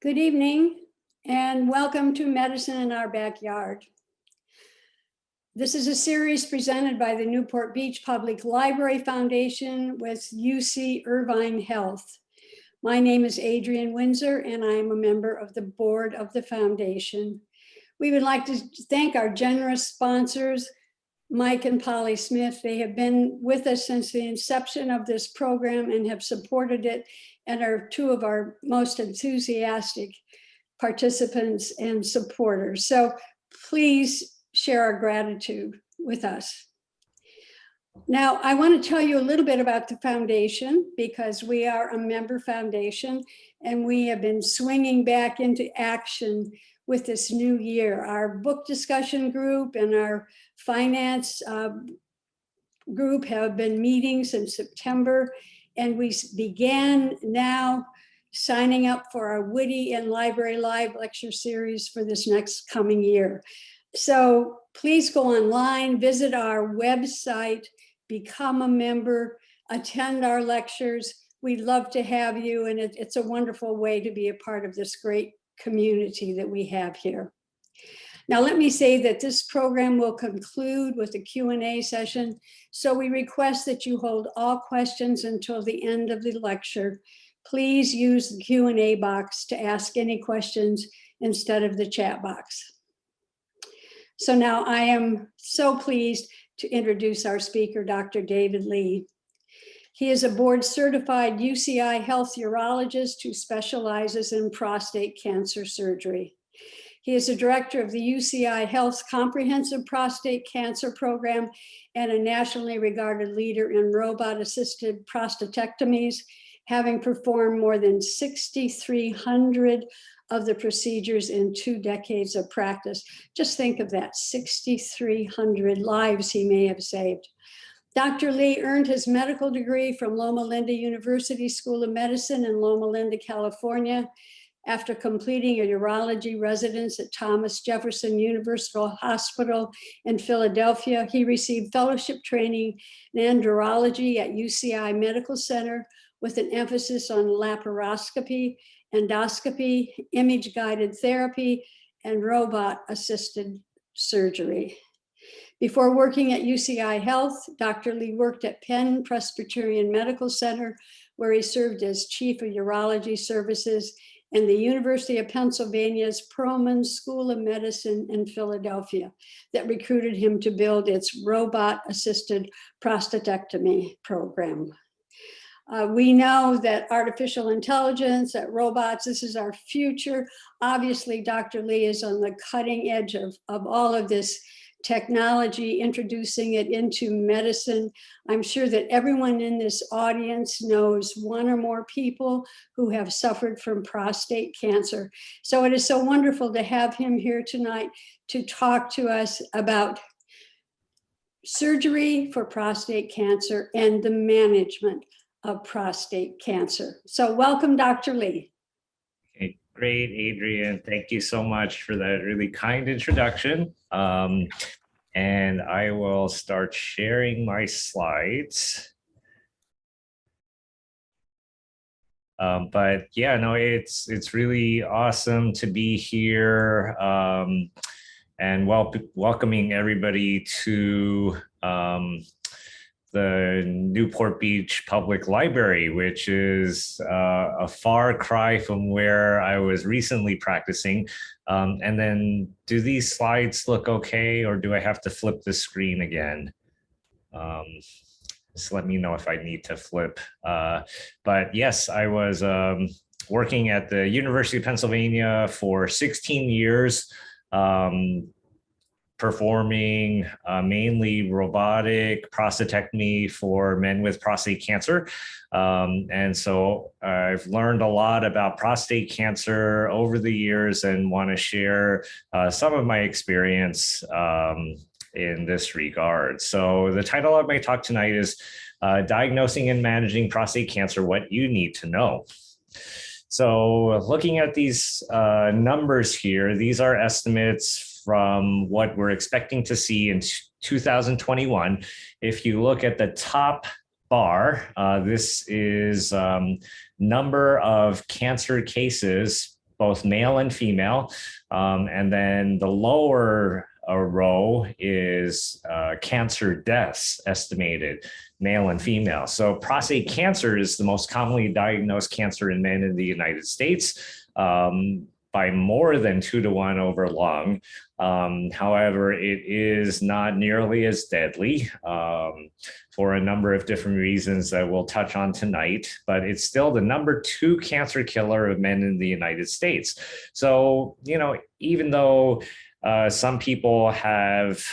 Good evening and welcome to Medicine in Our Backyard. This is a series presented by the Newport Beach Public Library Foundation with UC Irvine Health. My name is Adrienne Windsor and I am a member of the board of the foundation. We would like to thank our generous sponsors, Mike and Polly Smith. They have been with us since the inception of this program and have supported it and are two of our most enthusiastic participants and supporters. So please share our gratitude with us. Now, I want to tell you a little bit about the foundation because we are a member foundation and we have been swinging back into action with this new year. Our book discussion group and our finance group have been meeting since September, and we began now signing up for our Witty and Library Live lecture series for this next coming year. So please go online, visit our website, become a member, attend our lectures. We'd love to have you, and it's a wonderful way to be a part of this great community that we have here. Now, let me say that this program will conclude with a Q&A session, so we request that you hold all questions until the end of the lecture. Please use the Q&A box to ask any questions instead of the chat box. So now I am so pleased to introduce our speaker, Dr. David Lee. He is a board-certified UCI Health urologist who specializes in prostate cancer surgery. He is a director of the UCI Health Comprehensive Prostate Cancer Program and a nationally regarded leader in robot-assisted prostatectomies, having performed more than 6,300 of the procedures in 2 decades of practice. Just think of that, 6,300 lives he may have saved. Dr. Lee earned his medical degree from Loma Linda University School of Medicine in Loma Linda, California. After completing a urology residence at Thomas Jefferson University Hospital in Philadelphia, he received fellowship training in andrology at UCI Medical Center with an emphasis on laparoscopy, endoscopy, image-guided therapy, and robot-assisted surgery. Before working at UCI Health, Dr. Lee worked at Penn Presbyterian Medical Center, where he served as Chief of Urology Services, and the University of Pennsylvania's Perelman School of Medicine in Philadelphia that recruited him to build its robot-assisted prostatectomy program. We know that artificial intelligence, that robots, this is our future. Obviously, Dr. Lee is on the cutting edge of all of this technology, introducing it into medicine. I'm sure that everyone in this audience knows one or more people who have suffered from prostate cancer. So it is so wonderful to have him here tonight to talk to us about surgery for prostate cancer and the management of prostate cancer. So welcome, Dr. Lee. Okay, great, Adrienne. Thank you so much for that really kind introduction. And I will start sharing my slides. But yeah, no, it's really awesome to be here and welcoming everybody to the Newport Beach Public Library, which is a far cry from where I was recently practicing. And then, do these slides look okay, or do I have to flip the screen again? Just let me know if I need to flip. But yes, I was working at the University of Pennsylvania for 16 years, performing mainly robotic prostatectomy for men with prostate cancer. And so I've learned a lot about prostate cancer over the years and want to share some of my experience in this regard. So the title of my talk tonight is Diagnosing and Managing Prostate Cancer, What You Need to Know. So looking at these numbers here, these are estimates from what we're expecting to see in 2021. If you look at the top bar, this is number of cancer cases both male and female. And then the lower row is cancer deaths estimated, male and female. So prostate cancer is the most commonly diagnosed cancer in men in the United States, by more than 2 to 1 over lung. However, it is not nearly as deadly for a number of different reasons that we'll touch on tonight, but it's still the #2 cancer killer of men in the United States. So, even though some people have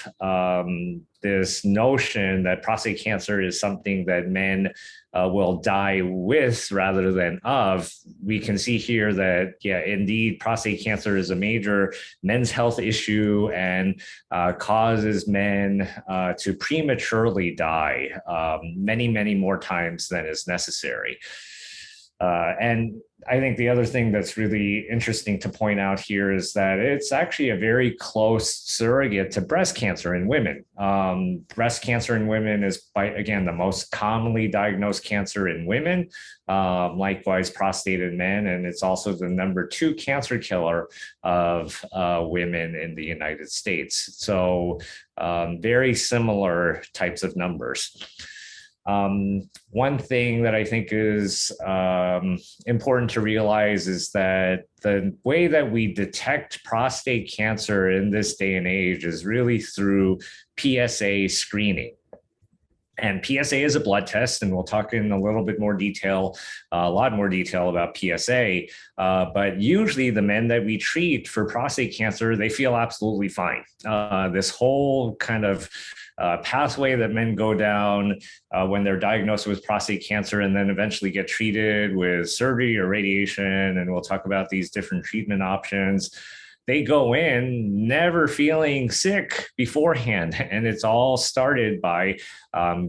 this notion that prostate cancer is something that men will die with rather than of, we can see here that, yeah, indeed, prostate cancer is a major men's health issue and causes men to prematurely die many, many more times than is necessary. And I think the other thing that's really interesting to point out here is that it's actually a very close surrogate to breast cancer in women. Breast cancer in women is, again, the most commonly diagnosed cancer in women, likewise prostate in men, and it's also the #2 cancer killer of women in the United States. So very similar types of numbers. One thing that I think is important to realize is that the way that we detect prostate cancer in this day and age is really through PSA screening. And PSA is a blood test, and we'll talk in a little bit more detail, a lot more detail about PSA. But usually the men that we treat for prostate cancer, they feel absolutely fine. This whole kind of pathway that men go down when they're diagnosed with prostate cancer and then eventually get treated with surgery or radiation, and we'll talk about these different treatment options. They go in never feeling sick beforehand. And it's all started by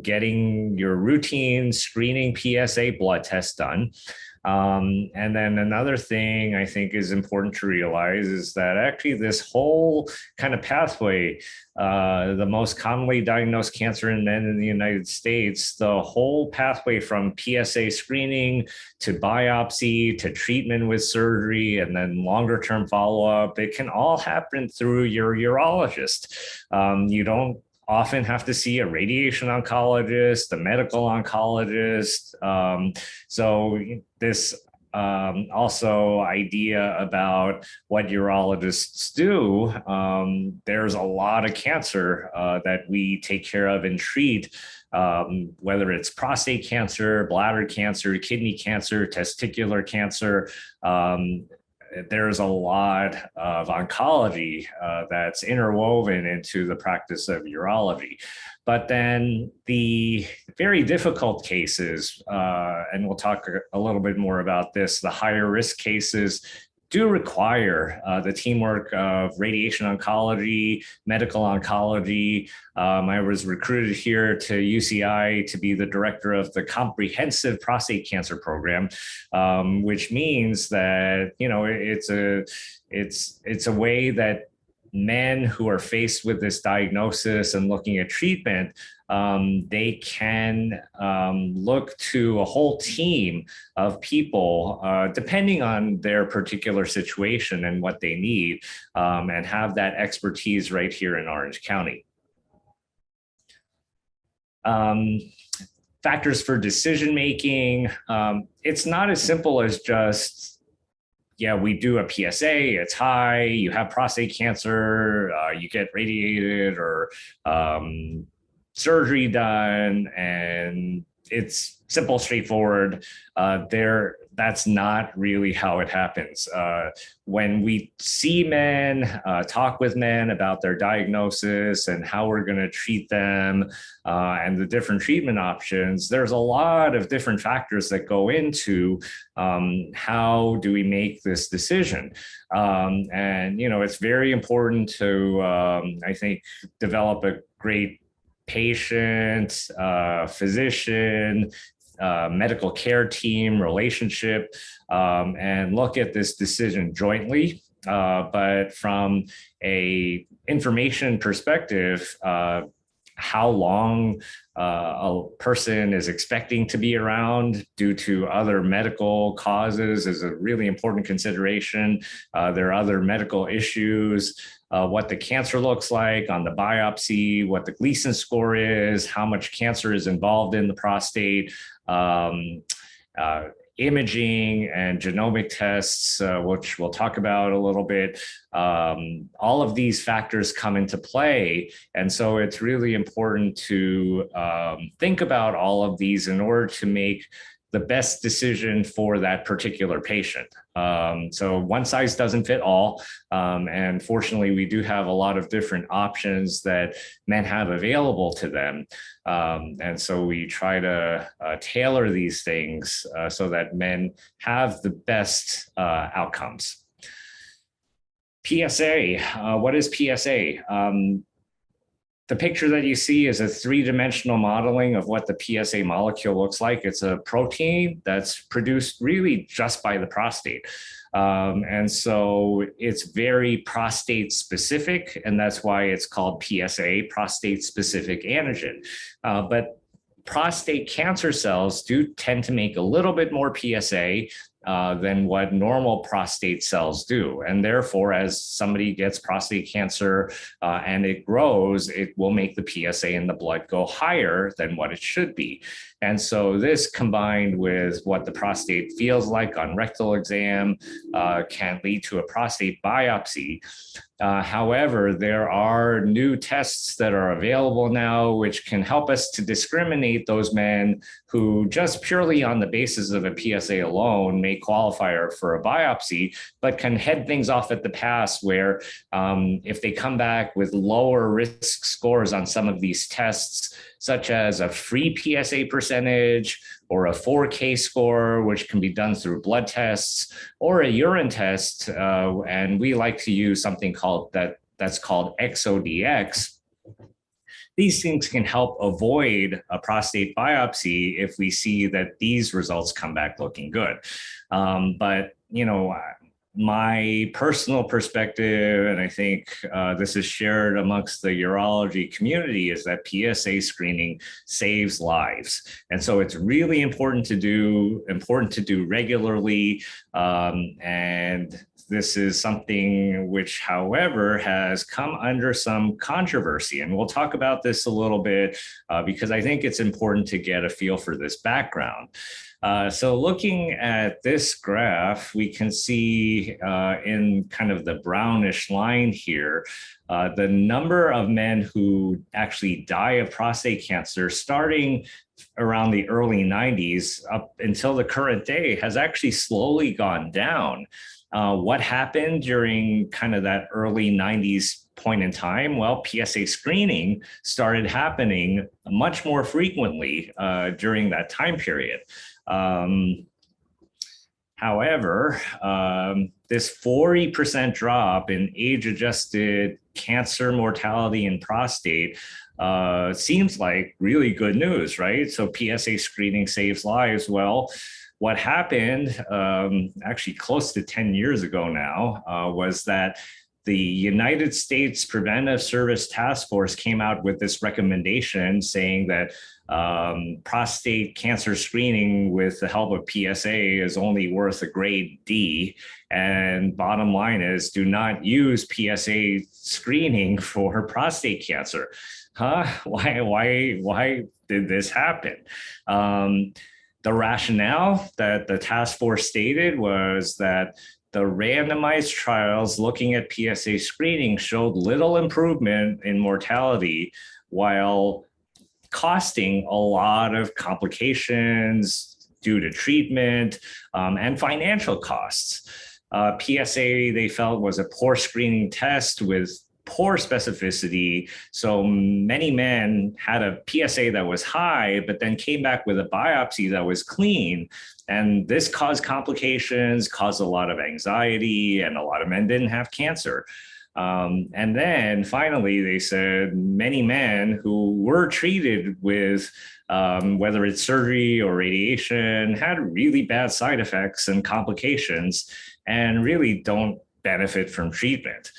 getting your routine screening PSA blood test done. And then another thing I think is important to realize is that actually this whole kind of pathway, the most commonly diagnosed cancer in men in the United States, the whole pathway from PSA screening to biopsy to treatment with surgery and then longer term follow-up, it can all happen through your urologist. You don't often have to see a radiation oncologist, a medical oncologist. So this also idea about what urologists do, there's a lot of cancer that we take care of and treat, whether it's prostate cancer, bladder cancer, kidney cancer, testicular cancer. There's a lot of oncology that's interwoven into the practice of urology. But then the very difficult cases, and we'll talk a little bit more about this, the higher risk cases do require the teamwork of radiation oncology, medical oncology. I was recruited here to UCI to be the director of the Comprehensive Prostate Cancer Program, which means that, it's a way that men who are faced with this diagnosis and looking at treatment, they can look to a whole team of people, depending on their particular situation and what they need, and have that expertise right here in Orange County. Factors for decision-making, it's not as simple as just, yeah, we do a PSA, it's high, you have prostate cancer, you get radiated or surgery done, and it's simple, straightforward. That's not really how it happens. When we see men, talk with men about their diagnosis and how we're going to treat them and the different treatment options, there's a lot of different factors that go into how do we make this decision. And, it's very important to, I think, develop a great patient, physician, medical care team relationship, and look at this decision jointly. But from a information perspective, how long a person is expecting to be around due to other medical causes is a really important consideration. There are other medical issues, what the cancer looks like on the biopsy, what the Gleason score is, how much cancer is involved in the prostate, imaging and genomic tests, which we'll talk about a little bit. All of these factors come into play. And so it's really important to think about all of these in order to make the best decision for that particular patient. So one size doesn't fit all. And fortunately, we do have a lot of different options that men have available to them. And so we try to tailor these things so that men have the best outcomes. PSA, what is PSA? The picture that you see is a three-dimensional modeling of what the PSA molecule looks like. It's a protein that's produced really just by the prostate. And so it's very prostate specific, and that's why it's called PSA, prostate specific antigen. But prostate cancer cells do tend to make a little bit more PSA than what normal prostate cells do. And therefore, as somebody gets prostate cancer and it grows, it will make the PSA in the blood go higher than what it should be. And so this, combined with what the prostate feels like on rectal exam, can lead to a prostate biopsy. However, there are new tests that are available now, which can help us to discriminate those men who just purely on the basis of a PSA alone may qualify for a biopsy, but can head things off at the pass where if they come back with lower risk scores on some of these tests, such as a free PSA percentage or a 4K score, which can be done through blood tests or a urine test. And we like to use something that's called XODX. These things can help avoid a prostate biopsy if we see that these results come back looking good. But, you know, my personal perspective, and I think this is shared amongst the urology community, is that PSA screening saves lives. And so it's really important to do regularly. And this is something which, however, has come under some controversy. And we'll talk about this a little bit because I think it's important to get a feel for this background. So looking at this graph, we can see in kind of the brownish line here, the number of men who actually die of prostate cancer starting around the early 90s up until the current day has actually slowly gone down. What happened during kind of that early 90s point in time? Well, PSA screening started happening much more frequently during that time period. However, this 40% drop in age-adjusted cancer mortality in prostate seems like really good news, right? So PSA screening saves lives. Well, what happened actually close to 10 years ago now was that the United States Preventive Service Task Force came out with this recommendation saying that prostate cancer screening with the help of PSA is only worth a grade D. And bottom line is, do not use PSA screening for prostate cancer. Why did this happen? The rationale that the task force stated was that the randomized trials looking at PSA screening showed little improvement in mortality while costing a lot of complications due to treatment and financial costs. PSA, they felt, was a poor screening test with poor specificity. So many men had a PSA that was high, but then came back with a biopsy that was clean. And this caused complications, caused a lot of anxiety, and a lot of men didn't have cancer. And then finally, they said many men who were treated with whether it's surgery or radiation had really bad side effects and complications and really don't benefit from treatment.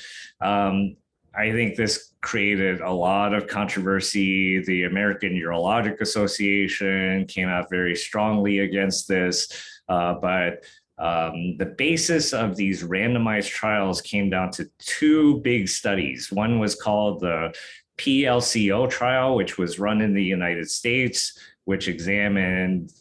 I think this created a lot of controversy. The American Urologic Association came out very strongly against this, but the basis of these randomized trials came down to two big studies. One was called the PLCO trial, which was run in the United States, which examined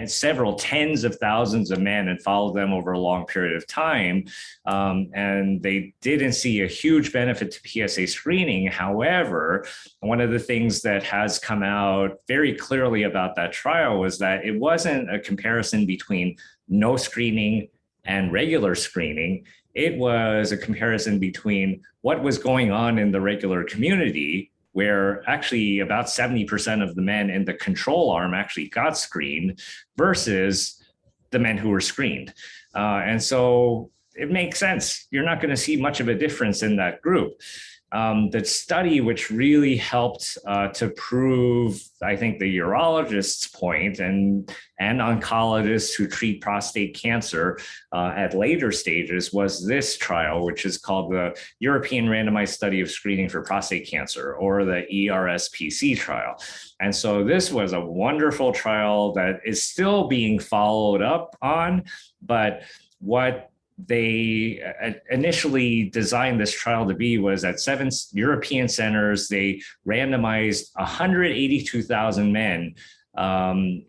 several tens of thousands of men and followed them over a long period of time. And they didn't see a huge benefit to PSA screening. However, one of the things that has come out very clearly about that trial was that it wasn't a comparison between no screening and regular screening. It was a comparison between what was going on in the regular community, where actually about 70% of the men in the control arm actually got screened versus the men who were screened. And so it makes sense. You're not going to see much of a difference in that group. The study, which really helped to prove, I think, the urologist's point and oncologists who treat prostate cancer at later stages, was this trial, which is called the European Randomized Study of Screening for Prostate Cancer, or the ERSPC trial. And so this was a wonderful trial that is still being followed up on, but what they initially designed this trial to be was at 7 European centers. They randomized 182,000 men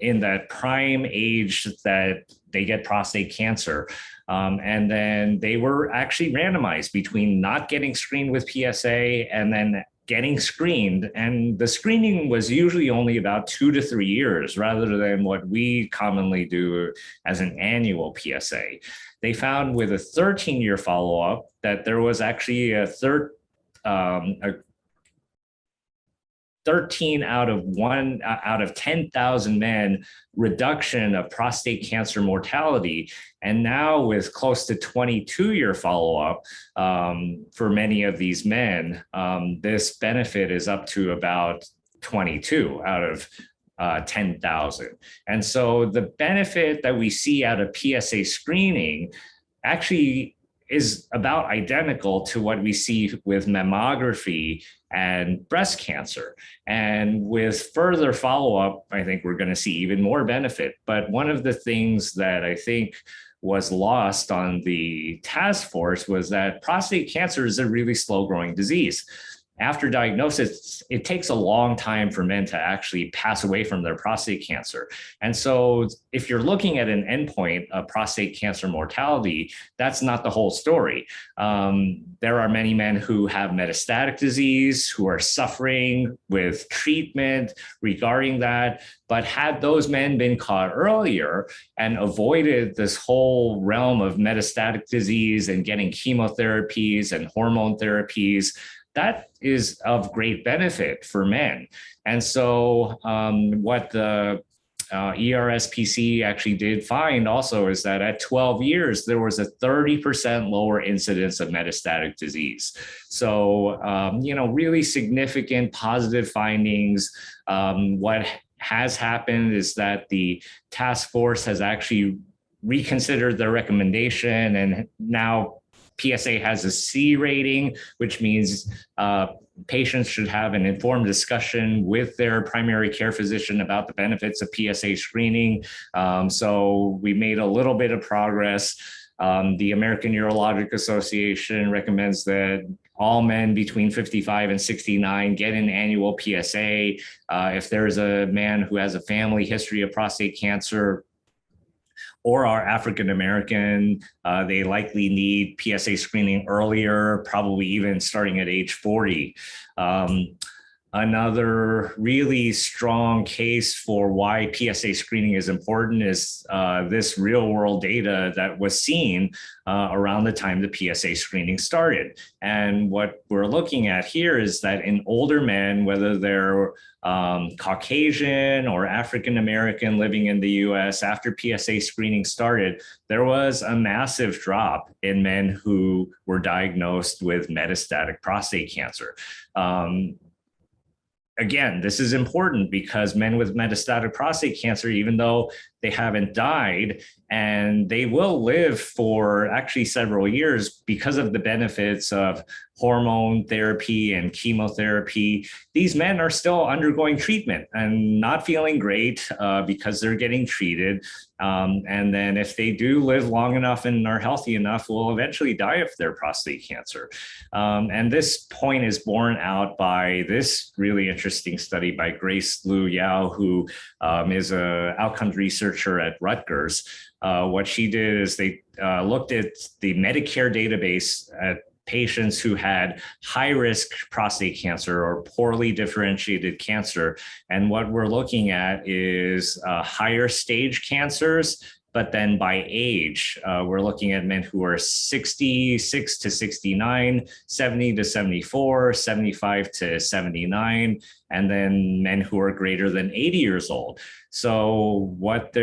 in that prime age that they get prostate cancer. And then they were actually randomized between not getting screened with PSA and then getting screened. And the screening was usually only about 2 to 3 years rather than what we commonly do as an annual PSA. They found with a 13-year follow-up that there was actually a 13 out of 10,000 men reduction of prostate cancer mortality. And now with close to 22-year follow-up for many of these men, this benefit is up to about 22 out of 10,000. And so the benefit that we see out of PSA screening actually is about identical to what we see with mammography and breast cancer. And with further follow-up, I think we're going to see even more benefit. But one of the things that I think was lost on the task force was that prostate cancer is a really slow-growing disease. After diagnosis, it takes a long time for men to actually pass away from their prostate cancer. And so if you're looking at an endpoint of prostate cancer mortality, that's not the whole story. There are many men who have metastatic disease, who are suffering with treatment regarding that. But had those men been caught earlier and avoided this whole realm of metastatic disease and getting chemotherapies and hormone therapies, that is of great benefit for men. And so what the ERSPC actually did find also is that at 12 years, there was a 30% lower incidence of metastatic disease. So, really significant positive findings. What has happened is that the task force has actually reconsidered their recommendation, and now PSA has a C rating, which means patients should have an informed discussion with their primary care physician about the benefits of PSA screening. So we made a little bit of progress. The American Urologic Association recommends that all men between 55 and 69 get an annual PSA. If there's a man who has a family history of prostate cancer, or are African American, they likely need PSA screening earlier, probably even starting at age 40. Another really strong case for why PSA screening is important is this real world data that was seen around the time the PSA screening started. And what we're looking at here is that in older men, whether they're Caucasian or African American living in the US, after PSA screening started, there was a massive drop in men who were diagnosed with metastatic prostate cancer. Again, this is important because men with metastatic prostate cancer, even though they haven't died, and they will live for actually several years because of the benefits of hormone therapy and chemotherapy. These men are still undergoing treatment and not feeling great because they're getting treated. And then if they do live long enough and are healthy enough, will eventually die of their prostate cancer. And this point is borne out by this really interesting study by Grace Liu Yao, who is an outcomes researcher at Rutgers. What she did is they looked at the Medicare database at patients who had high-risk prostate cancer or poorly differentiated cancer. And what we're looking at is higher stage cancers, but then by age, we're looking at men who are 66 to 69, 70 to 74, 75 to 79, and then men who are greater than 80 years old. So what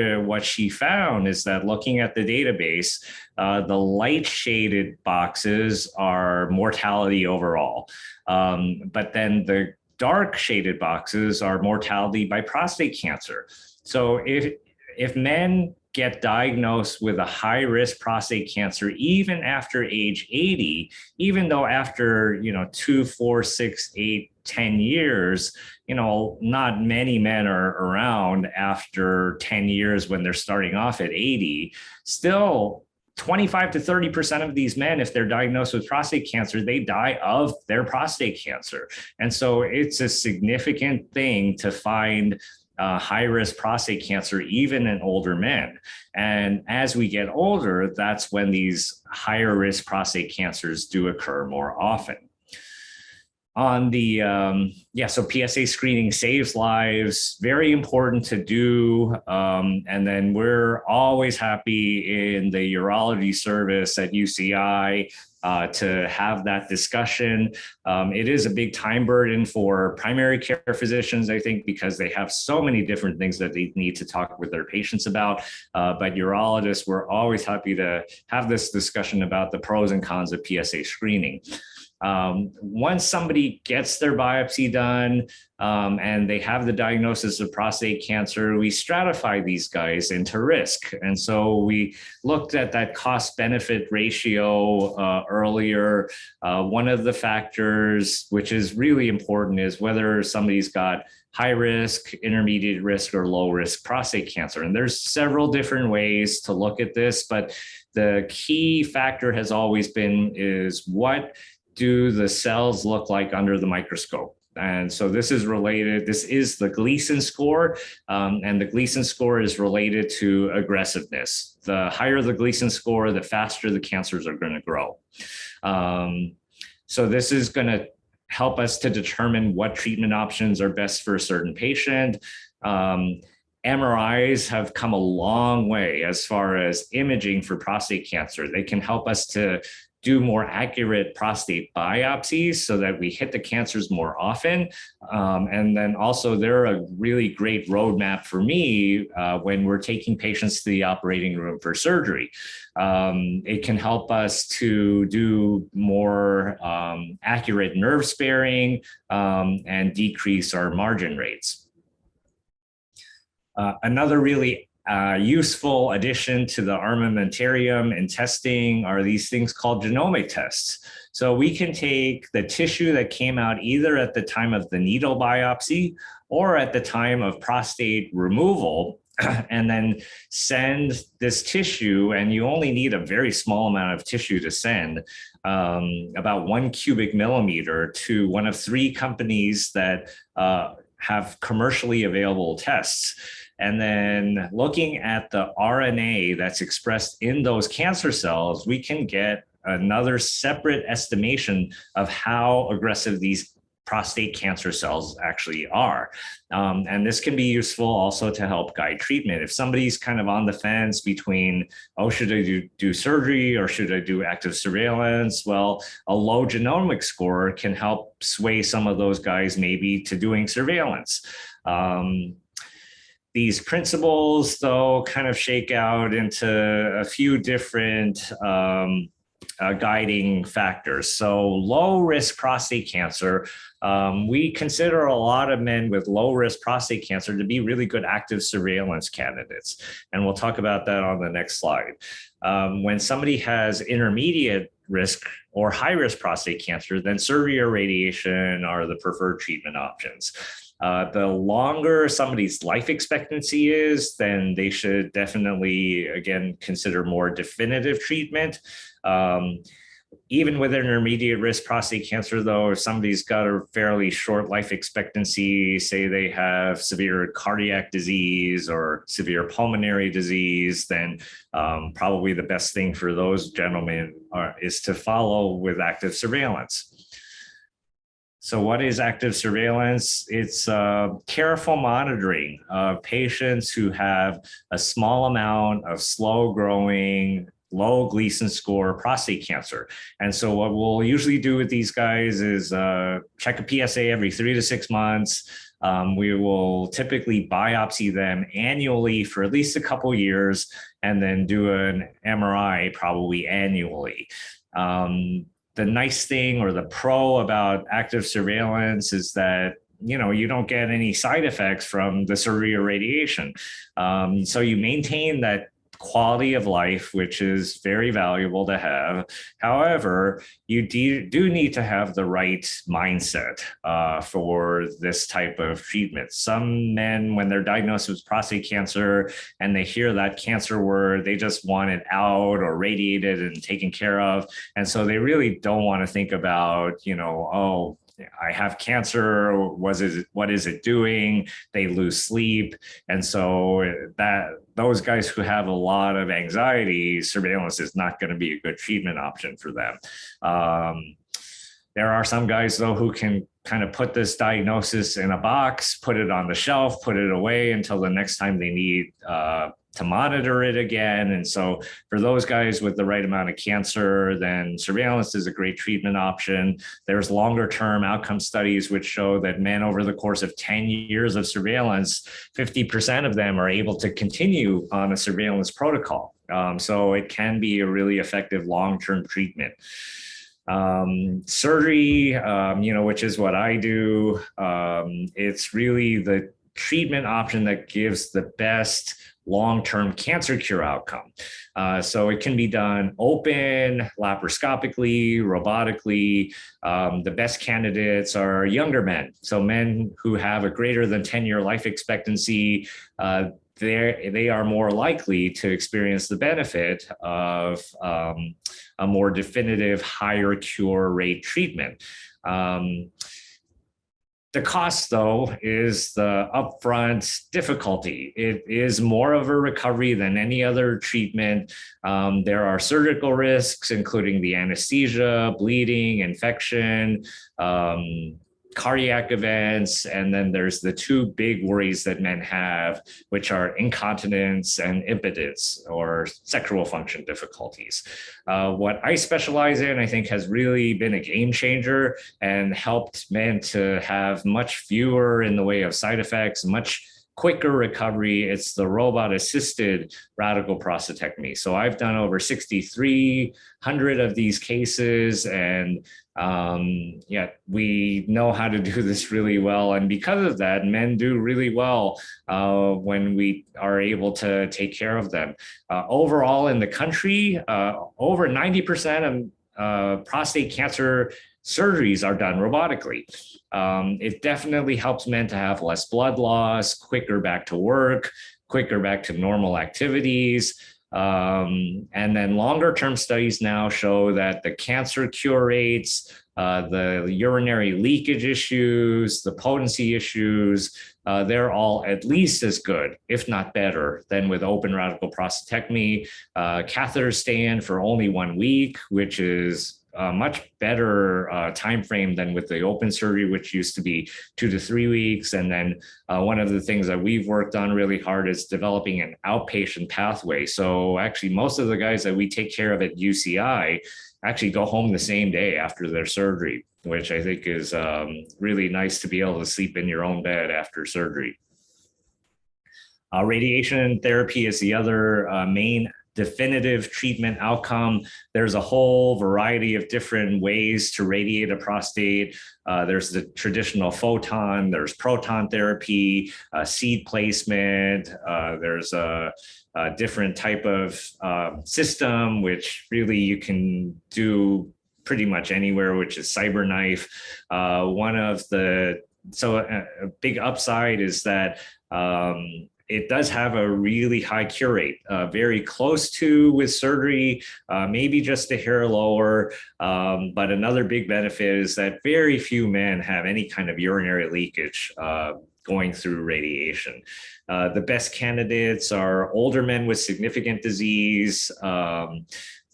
she found is that looking at the database, the light shaded boxes are mortality overall. But then the dark shaded boxes are mortality by prostate cancer. So if men get diagnosed with a high risk prostate cancer, even after age 80, even though after, 2, 4, 6, 8, 10 years, not many men are around after 10 years when they're starting off at 80, still 25 to 30% of these men, if they're diagnosed with prostate cancer, they die of their prostate cancer. And so it's a significant thing to find high-risk prostate cancer, even in older men. And as we get older, that's when these higher risk prostate cancers do occur more often. On the, so PSA screening saves lives, very important to do. And then we're always happy in the urology service at UCI to have that discussion. It is a big time burden for primary care physicians, I think, because they have so many different things that they need to talk with their patients about. But urologists, we're always happy to have this discussion about the pros and cons of PSA screening. Once somebody gets their biopsy done and they have the diagnosis of prostate cancer, we stratify these guys into risk. And so we looked at that cost benefit ratio earlier. One of the factors, which is really important, is whether somebody's got high risk, intermediate risk, or low risk prostate cancer. And there's several different ways to look at this, but the key factor has always been is what do the cells look like under the microscope? And so this is related, this is the Gleason score, and the Gleason score is related to aggressiveness. The higher the Gleason score, the faster the cancers are going to grow. So this is going to help us to determine what treatment options are best for a certain patient. MRIs have come a long way as far as imaging for prostate cancer. They can help us to do more accurate prostate biopsies so that we hit the cancers more often. And then also they're a really great roadmap for me when we're taking patients to the operating room for surgery. It can help us to do more accurate nerve sparing and decrease our margin rates. Another really useful addition to the armamentarium in testing are these things called genomic tests. So we can take the tissue that came out either at the time of the needle biopsy or at the time of prostate removal and then send this tissue, and you only need a very small amount of tissue to send, about 1 cubic millimeter, to one of 3 companies that have commercially available tests. And then looking at the RNA that's expressed in those cancer cells, we can get another separate estimation of how aggressive these prostate cancer cells actually are. And this can be useful also to help guide treatment. If somebody's kind of on the fence between, oh, should I do surgery or should I do active surveillance? Well, a low genomic score can help sway some of those guys maybe to doing surveillance. These principles, though, kind of shake out into a few different guiding factors. So low risk prostate cancer, we consider a lot of men with low risk prostate cancer to be really good active surveillance candidates. And we'll talk about that on the next slide. When somebody has intermediate risk or high risk prostate cancer, then surgery or radiation are the preferred treatment options. The longer somebody's life expectancy is, then they should definitely, again, consider more definitive treatment. Even with intermediate risk prostate cancer, though, if somebody's got a fairly short life expectancy, say they have severe cardiac disease or severe pulmonary disease, then probably the best thing for those gentlemen is to follow with active surveillance. So what is active surveillance? It's careful monitoring of patients who have a small amount of slow growing, low Gleason score prostate cancer. And so what we'll usually do with these guys is check a PSA every 3 to 6 months. We will typically biopsy them annually for at least a couple years, and then do an MRI probably annually. The nice thing, or the pro about active surveillance, is that you don't get any side effects from the surgery or radiation. So you maintain that quality of life, which is very valuable to have. However, you do need to have the right mindset for this type of treatment. Some men, when they're diagnosed with prostate cancer and they hear that cancer word, they just want it out or radiated and taken care of. And so they really don't want to think about, oh, I have cancer. What is it doing? They lose sleep. And so those guys who have a lot of anxiety, surveillance is not going to be a good treatment option for them. There are some guys, though, who can kind of put this diagnosis in a box, put it on the shelf, put it away until the next time they need to monitor it again. And so for those guys with the right amount of cancer, then surveillance is a great treatment option. There's longer term outcome studies which show that men over the course of 10 years of surveillance, 50% of them are able to continue on a surveillance protocol. So it can be a really effective long-term treatment. Surgery, which is what I do, it's really the treatment option that gives the best long-term cancer cure outcome. So it can be done open, laparoscopically, robotically. The best candidates are younger men. So men who have a greater than 10-year life expectancy, they are more likely to experience the benefit of a more definitive, higher cure rate treatment. The cost, though, is the upfront difficulty. It is more of a recovery than any other treatment. There are surgical risks, including the anesthesia, bleeding, infection, cardiac events, and then there's the two big worries that men have, which are incontinence and impotence, or sexual function difficulties. What I specialize in, I think, has really been a game changer and helped men to have much fewer in the way of side effects, much quicker recovery. It's the robot-assisted radical prostatectomy. So I've done over 6,300 of these cases, and we know how to do this really well. And because of that, men do really well when we are able to take care of them. Overall in the country, over 90% of prostate cancer surgeries are done robotically. It definitely helps men to have less blood loss, quicker back to work, quicker back to normal activities. And then longer term studies now show that the cancer cure rates, the urinary leakage issues, the potency issues, they're all at least as good, if not better, than with open radical prostatectomy. Catheters stay in for only 1 week, which is a much better time frame than with the open surgery, which used to be 2 to 3 weeks. And then one of the things that we've worked on really hard is developing an outpatient pathway. So actually, most of the guys that we take care of at UCI actually go home the same day after their surgery, which I think is really nice to be able to sleep in your own bed after surgery. Radiation therapy is the other main definitive treatment outcome. There's a whole variety of different ways to radiate a prostate. There's the traditional photon, there's proton therapy, seed placement, there's a different type of system, which really you can do pretty much anywhere, which is CyberKnife. A big upside is that it does have a really high cure rate, very close to with surgery, maybe just a hair lower. But another big benefit is that very few men have any kind of urinary leakage going through radiation. The best candidates are older men with significant disease.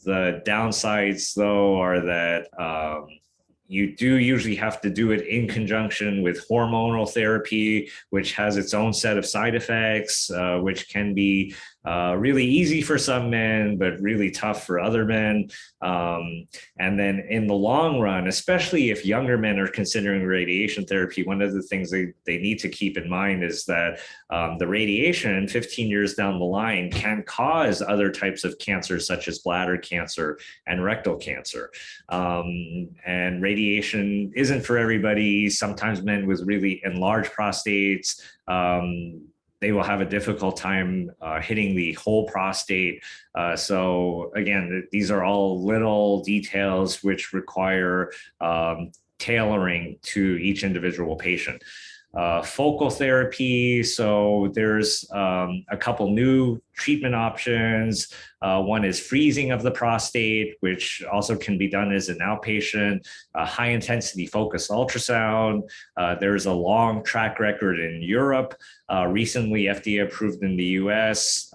The downsides, though, are that you do usually have to do it in conjunction with hormonal therapy, which has its own set of side effects, which can be really easy for some men, but really tough for other men. And then in the long run, especially if younger men are considering radiation therapy, one of the things they need to keep in mind is that the radiation 15 years down the line can cause other types of cancers, such as bladder cancer and rectal cancer. And radiation isn't for everybody. Sometimes men with really enlarged prostates, they will have a difficult time hitting the whole prostate. So again, these are all little details which require tailoring to each individual patient. Focal therapy, so there's a couple new treatment options. One is freezing of the prostate, which also can be done as an outpatient. High intensity focused ultrasound. There's a long track record in Europe, recently FDA approved in the US.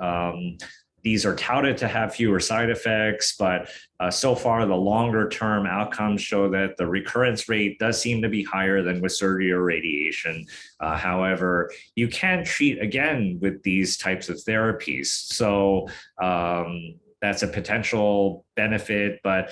These are touted to have fewer side effects, but so far the longer term outcomes show that the recurrence rate does seem to be higher than with surgery or radiation. However, you can treat again with these types of therapies. So that's a potential benefit, but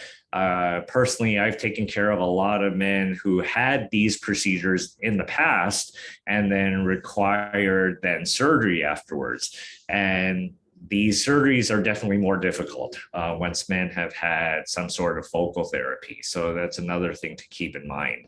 personally, I've taken care of a lot of men who had these procedures in the past and then required surgery afterwards. And these surgeries are definitely more difficult once men have had some sort of focal therapy. So that's another thing to keep in mind.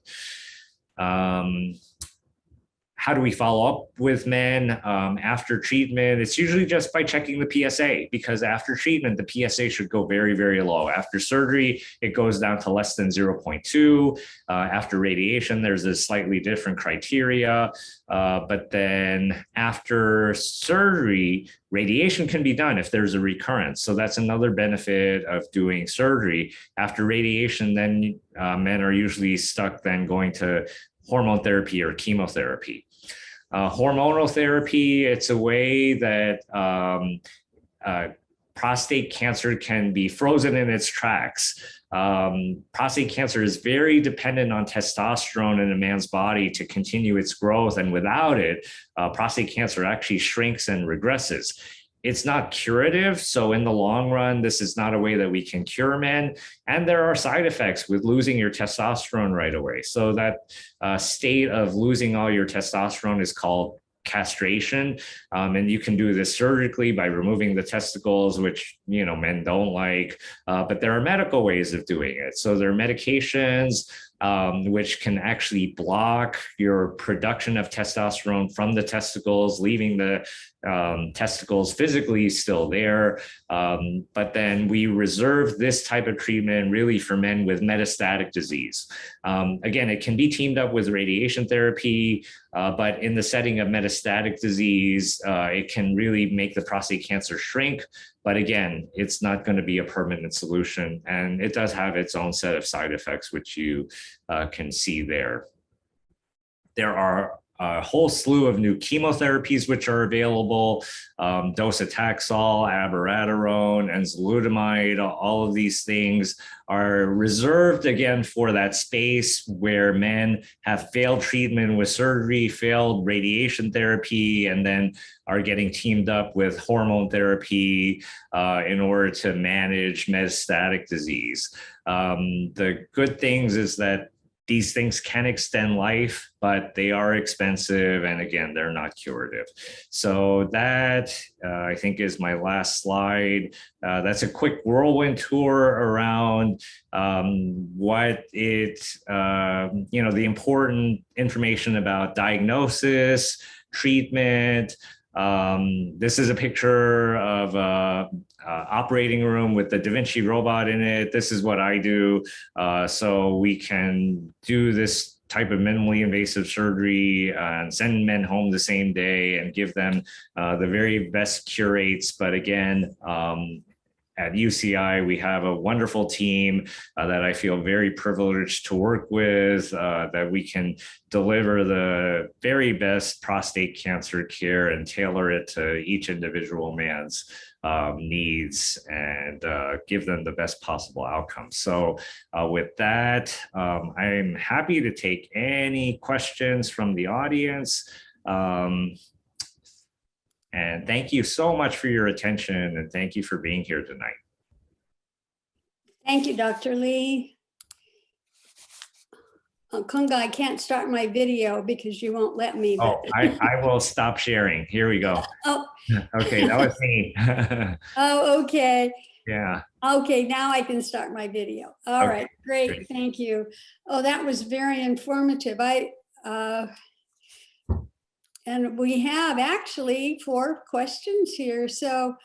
How do we follow up with men after treatment? It's usually just by checking the PSA, because after treatment, the PSA should go very, very low. After surgery, it goes down to less than 0.2. After radiation, there's a slightly different criteria. But then after surgery, radiation can be done if there's a recurrence. So that's another benefit of doing surgery. After radiation, then men are usually stuck then going to hormone therapy or chemotherapy. Hormonal therapy, it's a way that prostate cancer can be frozen in its tracks. Prostate cancer is very dependent on testosterone in a man's body to continue its growth. And without it, prostate cancer actually shrinks and regresses. It's not curative. So in the long run, this is not a way that we can cure men. And there are side effects with losing your testosterone right away. So that state of losing all your testosterone is called castration. And you can do this surgically by removing the testicles, which, men don't like, but there are medical ways of doing it. So there are medications which can actually block your production of testosterone from the testicles, leaving the testicles physically still there. But then we reserve this type of treatment really for men with metastatic disease. Again, it can be teamed up with radiation therapy, but in the setting of metastatic disease, it can really make the prostate cancer shrink. But again, it's not going to be a permanent solution. And it does have its own set of side effects, which you can see there. There are a whole slew of new chemotherapies which are available, docetaxel, abiraterone, enzalutamide. All of these things are reserved again for that space where men have failed treatment with surgery, failed radiation therapy, and then are getting teamed up with hormone therapy in order to manage metastatic disease. The good things is that these things can extend life, but they are expensive. And again, they're not curative. So that I think is my last slide. That's a quick whirlwind tour around what it, the important information about diagnosis, treatment. This is a picture of operating room with the Da Vinci robot in it. This is what I do. So we can do this type of minimally invasive surgery and send men home the same day and give them the very best curates. But again, at UCI, we have a wonderful team that I feel very privileged to work with, that we can deliver the very best prostate cancer care and tailor it to each individual man's needs and give them the best possible outcomes. So with that, I'm happy to take any questions from the audience. And thank you so much for your attention, and thank you for being here tonight. Thank you, Dr. Lee. Kunga, I can't start my video because you won't let me. Oh, I will stop sharing. Here we go. Oh. Okay, that was me. Oh, okay. Yeah. Okay, now I can start my video. All right, great, thank you. Oh, that was very informative. And we have actually 4 questions here. So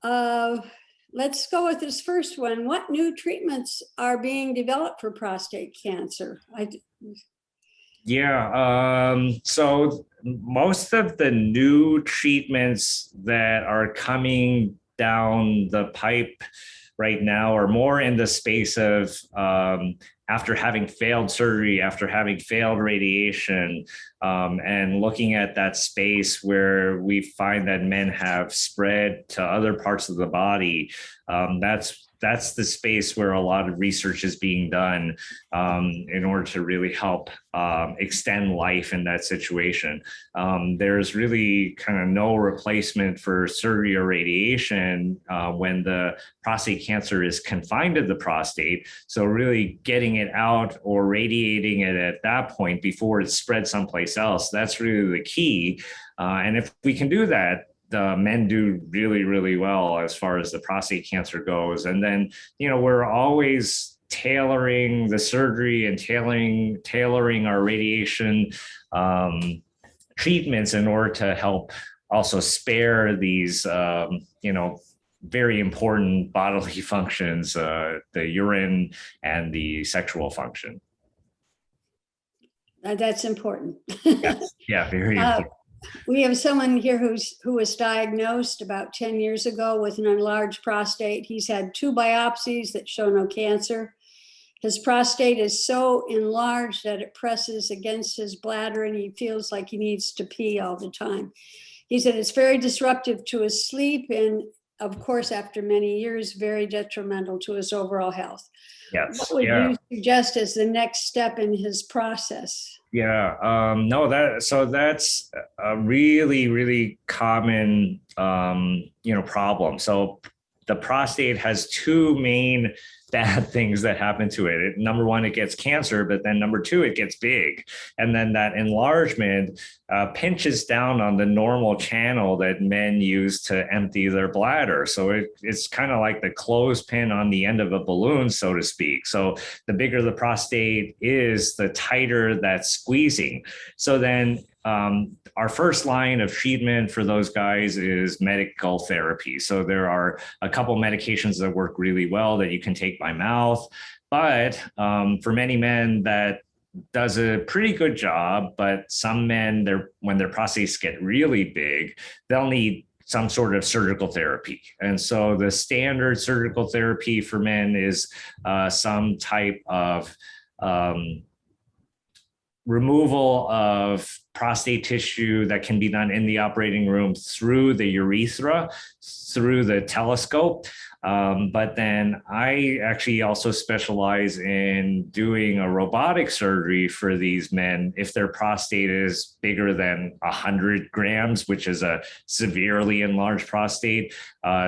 let's go with this first one. What new treatments are being developed for prostate cancer? So most of the new treatments that are coming down the pipe right now are more in the space of after having failed surgery, after having failed radiation, and looking at that space where we find that men have spread to other parts of the body. That's the space where a lot of research is being done in order to really help extend life in that situation. There's really kind of no replacement for surgery or radiation when the prostate cancer is confined to the prostate. So really getting it out or radiating it at that point before it's spread someplace else, that's really the key. And if we can do that, the men do really, really well as far as the prostate cancer goes. And then, we're always tailoring the surgery and tailoring our radiation treatments in order to help also spare these, very important bodily functions, the urine and the sexual function. That's important. Yes. Yeah, very important. We have someone here who was diagnosed about 10 years ago with an enlarged prostate. He's had 2 biopsies that show no cancer. His prostate is so enlarged that it presses against his bladder and he feels like he needs to pee all the time. He said it's very disruptive to his sleep and, of course, after many years, very detrimental to his overall health. Yes. What would you suggest as the next step in his process? That's a really, really common, problem. So the prostate has 2 main bad things that happen to it. Number 1, it gets cancer, but then number 2, it gets big. And then that enlargement pinches down on the normal channel that men use to empty their bladder. So it's kind of like the clothespin on the end of a balloon, so to speak. So the bigger the prostate is, the tighter that's squeezing. So then our first line of treatment for those guys is medical therapy. So there are a couple medications that work really well that you can take by mouth. But for many men, that does a pretty good job. But some men, when their prostates get really big, they'll need some sort of surgical therapy. And so the standard surgical therapy for men is some type of removal of prostate tissue that can be done in the operating room through the urethra, through the telescope. But then I actually also specialize in doing a robotic surgery for these men if their prostate is bigger than 100 grams, which is a severely enlarged prostate.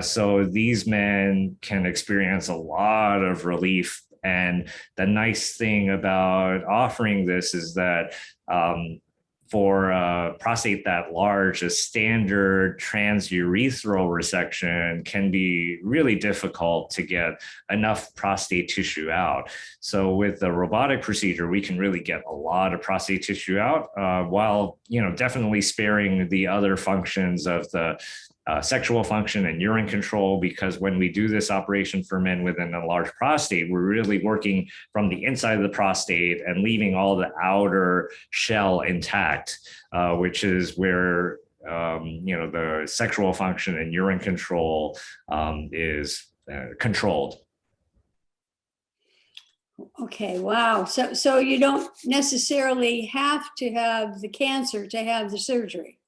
So these men can experience a lot of relief And the nice thing about offering this is that for prostate that large, a standard transurethral resection can be really difficult to get enough prostate tissue out. So with the robotic procedure, we can really get a lot of prostate tissue out while, definitely sparing the other functions of the sexual function and urine control, because when we do this operation for men with an enlarged prostate, we're really working from the inside of the prostate and leaving all the outer shell intact, which is where the sexual function and urine control is controlled. Okay, wow. So you don't necessarily have to have the cancer to have the surgery.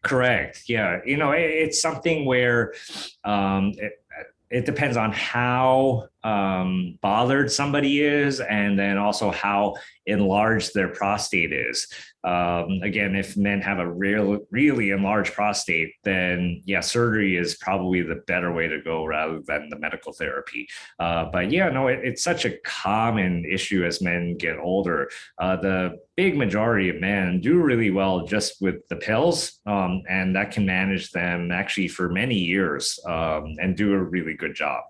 Correct. Yeah. It's something where it depends on how bothered somebody is, and then also how enlarged their prostate is. Again, if men have a really enlarged prostate, then surgery is probably the better way to go rather than the medical therapy. But it's such a common issue as men get older. The big majority of men do really well just with the pills, and that can manage them actually for many years and do a really good job.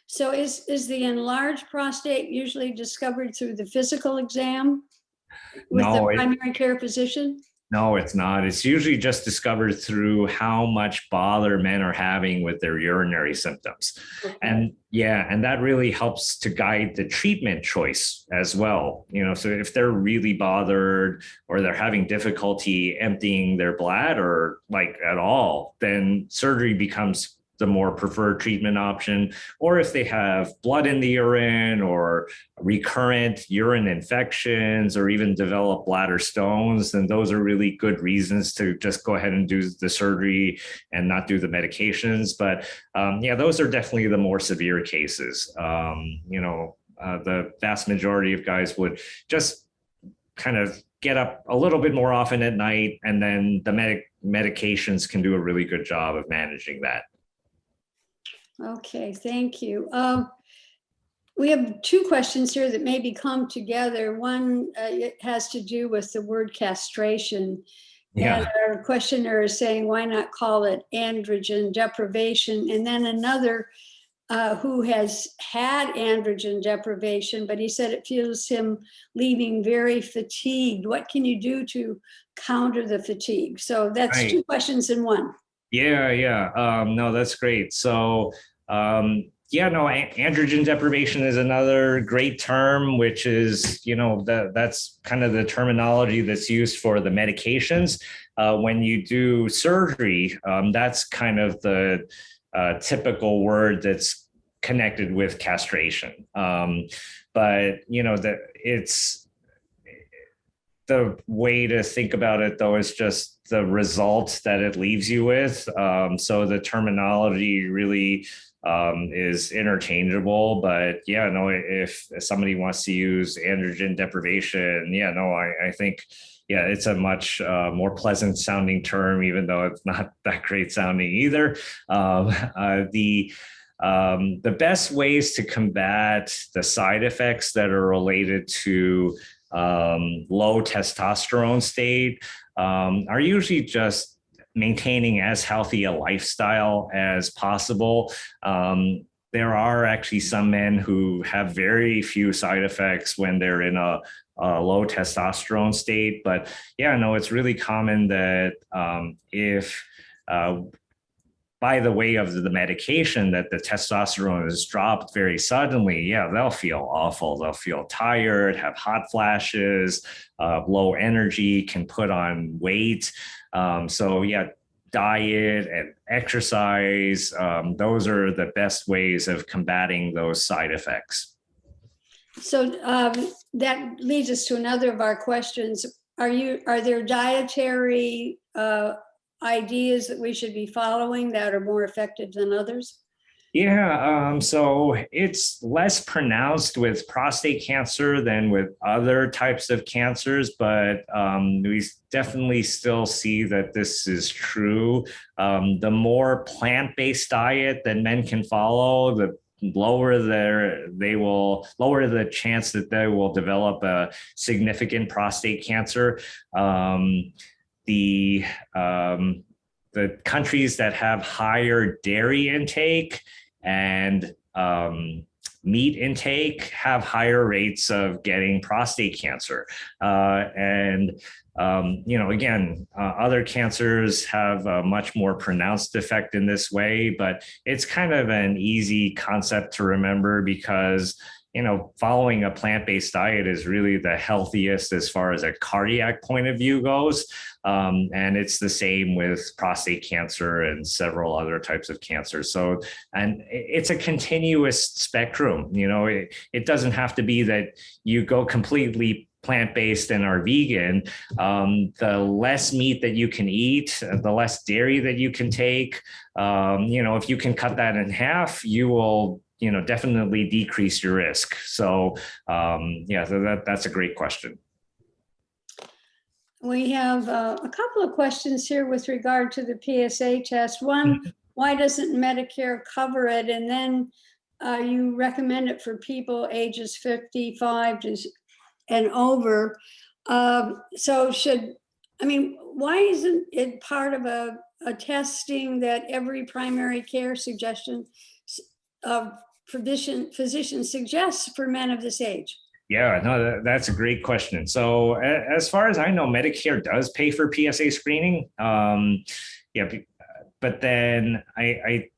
So is the enlarged prostate usually discovered through the physical exam with the primary care physician? No, it's not. It's usually just discovered through how much bother men are having with their urinary symptoms. Okay. And that really helps to guide the treatment choice as well. So if they're really bothered or they're having difficulty emptying their bladder like at all, then surgery becomes the more preferred treatment option. Or if they have blood in the urine or recurrent urine infections or even develop bladder stones, then those are really good reasons to just go ahead and do the surgery and not do the medications. But those are definitely the more severe cases. The vast majority of guys would just kind of get up a little bit more often at night, and then the medications can do a really good job of managing that. Okay, thank you. We have two questions here that maybe come together. One it has to do with the word castration. Yeah. And our questioner is saying, why not call it androgen deprivation? And then another who has had androgen deprivation, but he said it feels him leaving very fatigued. What can you do to counter the fatigue? So that's right. Two questions in one. Yeah. No, that's great. So, androgen deprivation is another great term, which is, that's kind of the terminology that's used for the medications. When you do surgery, that's kind of the typical word that's connected with castration. But, it's the way to think about it, though, is just the result that it leaves you with. So the terminology really is interchangeable, but if somebody wants to use androgen deprivation, I think, it's a much more pleasant sounding term, even though it's not that great sounding either. The best ways to combat the side effects that are related to low testosterone state are usually just maintaining as healthy a lifestyle as possible. There are actually some men who have very few side effects when they're in a low testosterone state. But it's really common that if by the way of the medication that the testosterone is dropped very suddenly, they'll feel awful. They'll feel tired, have hot flashes, low energy, can put on weight. Diet and exercise, those are the best ways of combating those side effects. So that leads us to another of our questions. Are there dietary ideas that we should be following that are more effective than others? So it's less pronounced with prostate cancer than with other types of cancers, but we definitely still see that this is true. The more plant-based diet that men can follow, the they will lower the chance that they will develop a significant prostate cancer. The countries that have higher dairy intake and meat intake have higher rates of getting prostate cancer. Other cancers have a much more pronounced effect in this way, but it's kind of an easy concept to remember because following a plant-based diet is really the healthiest as far as a cardiac point of view goes. And it's the same with prostate cancer and several other types of cancers. So, and it's a continuous spectrum. It doesn't have to be that you go completely plant-based and are vegan. The less meat that you can eat, the less dairy that you can take, if you can cut that in half, you will definitely decrease your risk. So that's a great question. We have a couple of questions here with regard to the PSA test. One, why doesn't Medicare cover it? And then you recommend it for people ages 55 and over. Why isn't it part of a testing that every primary care suggestion physician suggests for men of this age? Yeah, no, that's a great question. So as far as I know, Medicare does pay for PSA screening. But then I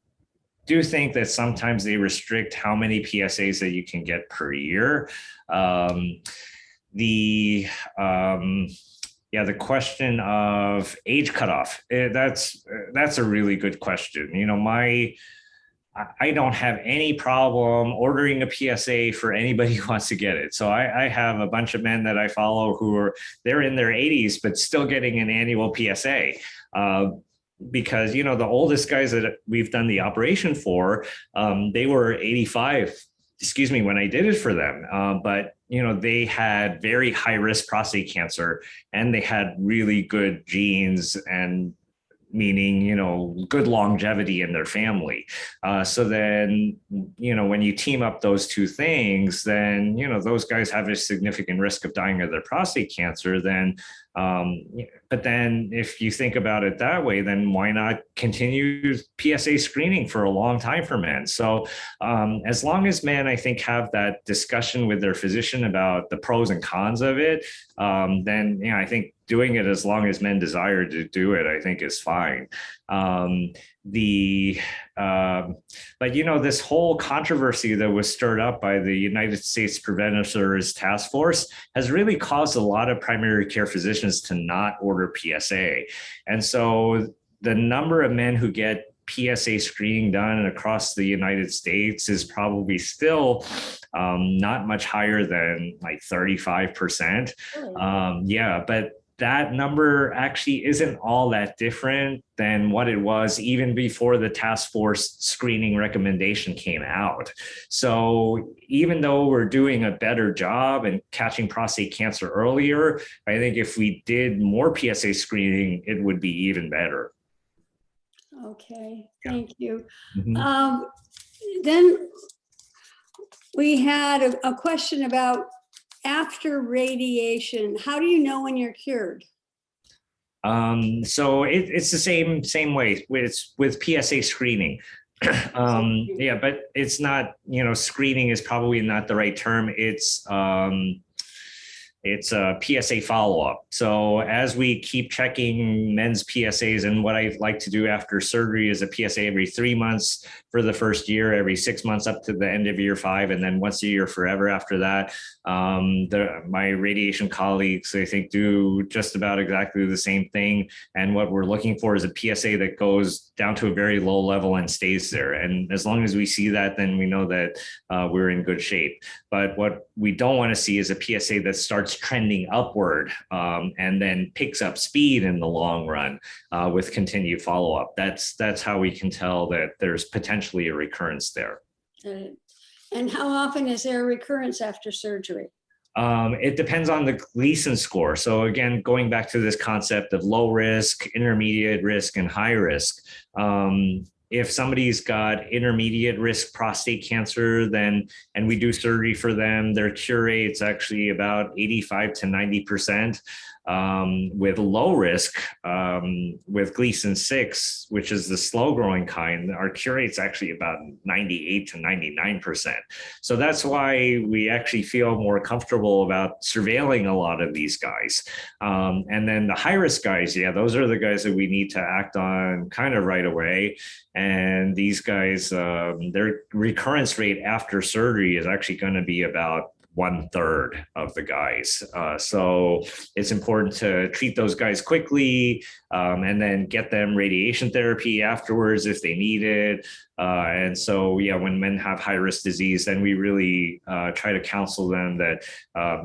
do think that sometimes they restrict how many PSAs that you can get per year. The question of age cutoff, that's a really good question. I don't have any problem ordering a PSA for anybody who wants to get it. So I have a bunch of men that I follow they're in their 80s, but still getting an annual PSA. Because, the oldest guys that we've done the operation for, they were 85, when I did it for them. But, they had very high risk prostate cancer and they had really good genes and meaning, good longevity in their family. So then, when you team up those two things, then, those guys have a significant risk of dying of their prostate cancer. Then, but then if you think about it that way, then why not continue PSA screening for a long time for men? So as long as men, I think, have that discussion with their physician about the pros and cons of it, then, I think doing it as long as men desire to do it, I think is fine. But this whole controversy that was stirred up by the United States Preventers Task Force has really caused a lot of primary care physicians to not order PSA. And so the number of men who get PSA screening done across the United States is probably still not much higher than like 35%. But that number actually isn't all that different than what it was even before the task force screening recommendation came out. So even though we're doing a better job in catching prostate cancer earlier, I think if we did more PSA screening, it would be even better. Okay, thank you. Mm-hmm. Then we had a question about after radiation. How do you know when you're cured? So it's the same way. It's with PSA screening. But it's not, screening is probably not the right term. It's a PSA follow-up. So as we keep checking men's PSAs, and what I like to do after surgery is a PSA every 3 months for the first year, every 6 months up to the end of year 5, and then once a year forever after that. My radiation colleagues, I think, do just about exactly the same thing. And what we're looking for is a PSA that goes down to a very low level and stays there. And as long as we see that, then we know that we're in good shape. But what we don't want to see is a PSA that starts trending upward and then picks up speed in the long run with continued follow-up. That's how we can tell that there's potentially a recurrence there. And how often is there a recurrence after surgery? It depends on the Gleason score. So again, going back to this concept of low risk, intermediate risk, and high risk, if somebody's got intermediate risk prostate cancer, and we do surgery for them, their cure rate's actually about 85 to 90%. With low risk, with Gleason 6, which is the slow growing kind, our cure rate's actually about 98 to 99%. So that's why we actually feel more comfortable about surveilling a lot of these guys. And then the high risk guys, yeah, those are the guys that we need to act on kind of right away. And these guys, their recurrence rate after surgery is actually going to be about 1/3 of the guys. So it's important to treat those guys quickly, and then get them radiation therapy afterwards if they need it. And so, yeah, when men have high risk disease, then we really try to counsel them that,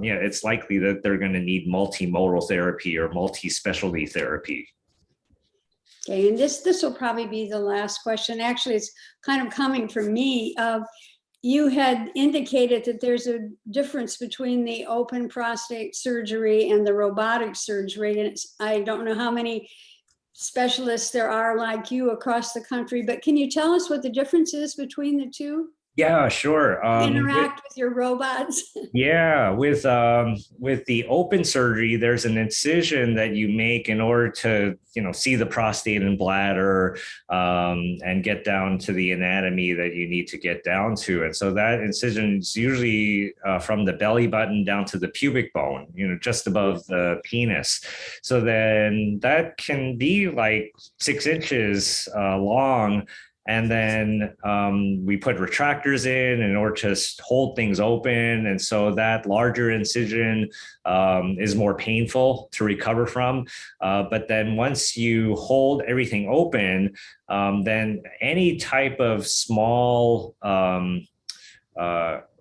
yeah, it's likely that they're going to need multimodal therapy or multi-specialty therapy. Okay, and this will probably be the last question. Actually, it's kind of coming from me. You had indicated that there's a difference between the open prostate surgery and the robotic surgery. And I don't know how many specialists there are like you across the country, but can you tell us what the difference is between the two? Yeah, sure. Interact with your robots. Yeah, with the open surgery, there's an incision that you make in order to, see the prostate and bladder, and get down to the anatomy that you need to get down to. And so that incision is usually from the belly button down to the pubic bone, just above the penis. So then that can be like 6 inches long. And then we put retractors in order to hold things open. And so that larger incision is more painful to recover from. But then once you hold everything open, then any type of small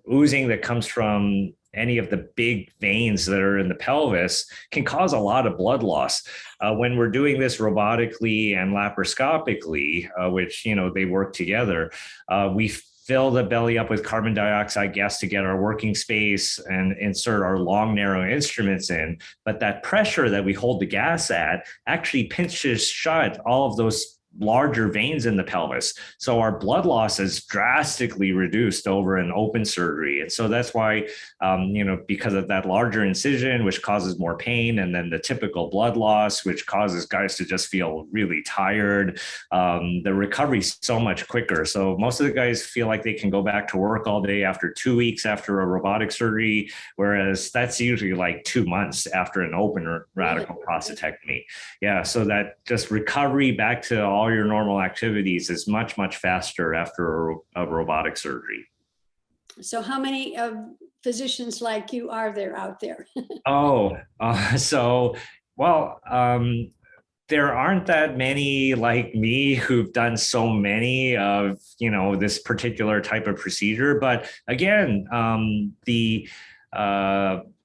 oozing that comes from any of the big veins that are in the pelvis can cause a lot of blood loss. When we're doing this robotically and laparoscopically, which, they work together, we fill the belly up with carbon dioxide gas to get our working space and insert our long, narrow instruments in. But that pressure that we hold the gas at actually pinches shut all of those larger veins in the pelvis. So our blood loss is drastically reduced over an open surgery. And so that's why, because of that larger incision, which causes more pain, and then the typical blood loss, which causes guys to just feel really tired, the recovery is so much quicker. So most of the guys feel like they can go back to work all day after 2 weeks after a robotic surgery, whereas that's usually like 2 months after an open or radical prostatectomy. Yeah, so that just recovery back to all your normal activities is much, much faster after a robotic surgery. So how many physicians like you are there out there? There aren't that many like me who've done so many of, this particular type of procedure. But again, the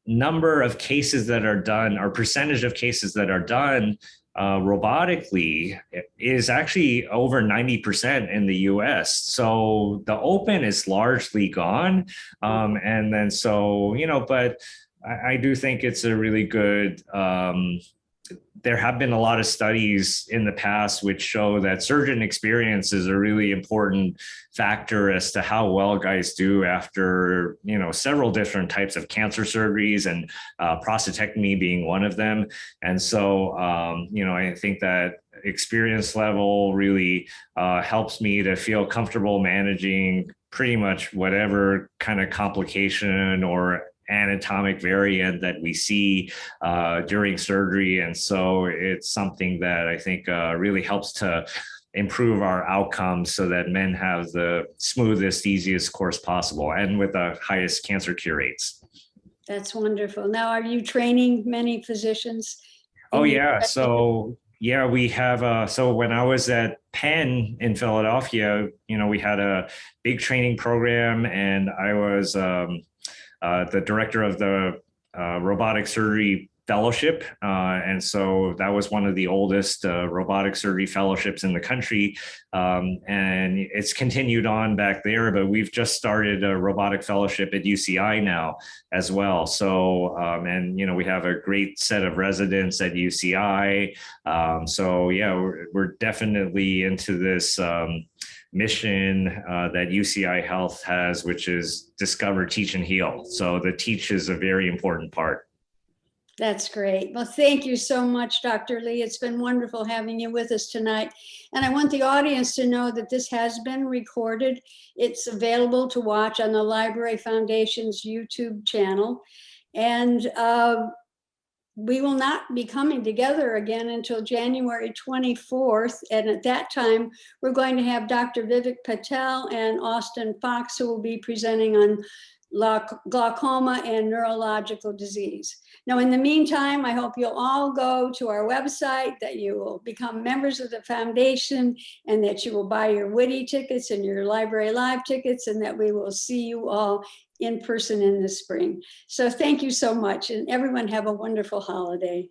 number of cases that are done, or percentage of cases that are done robotically, is actually over 90% in the US. So the open is largely gone. And then so, but I do think it's a really good, there have been a lot of studies in the past which show that surgeon experience is a really important factor as to how well guys do after, several different types of cancer surgeries, and prostatectomy being one of them. And so, I think that experience level really helps me to feel comfortable managing pretty much whatever kind of complication or anatomic variant that we see during surgery. And so it's something that I think really helps to improve our outcomes so that men have the smoothest, easiest course possible, and with the highest cancer cure rates. That's wonderful. Now, are you training many physicians? Oh, yeah. So, yeah, we have, so when I was at Penn in Philadelphia, we had a big training program, and I was the director of the robotic surgery fellowship. And so that was one of the oldest robotic surgery fellowships in the country. And it's continued on back there, but we've just started a robotic fellowship at UCI now as well. So, and, you know, we have a great set of residents at UCI. So yeah, we're definitely into this mission that UCI Health has, which is discover, teach, and heal. So the teach is a very important part. That's great. Well, thank you so much, Dr. Lee. It's been wonderful having you with us tonight. And I want the audience to know that this has been recorded. It's available to watch on the Library Foundation's YouTube channel. And we will not be coming together again until January 24th. And at that time, we're going to have Dr. Vivek Patel and Austin Fox, who will be presenting on glaucoma and neurological disease. Now, in the meantime, I hope you'll all go to our website, that you will become members of the foundation, and that you will buy your Woody tickets and your Library Live tickets, and that we will see you all in person in the spring. So thank you so much, and everyone have a wonderful holiday.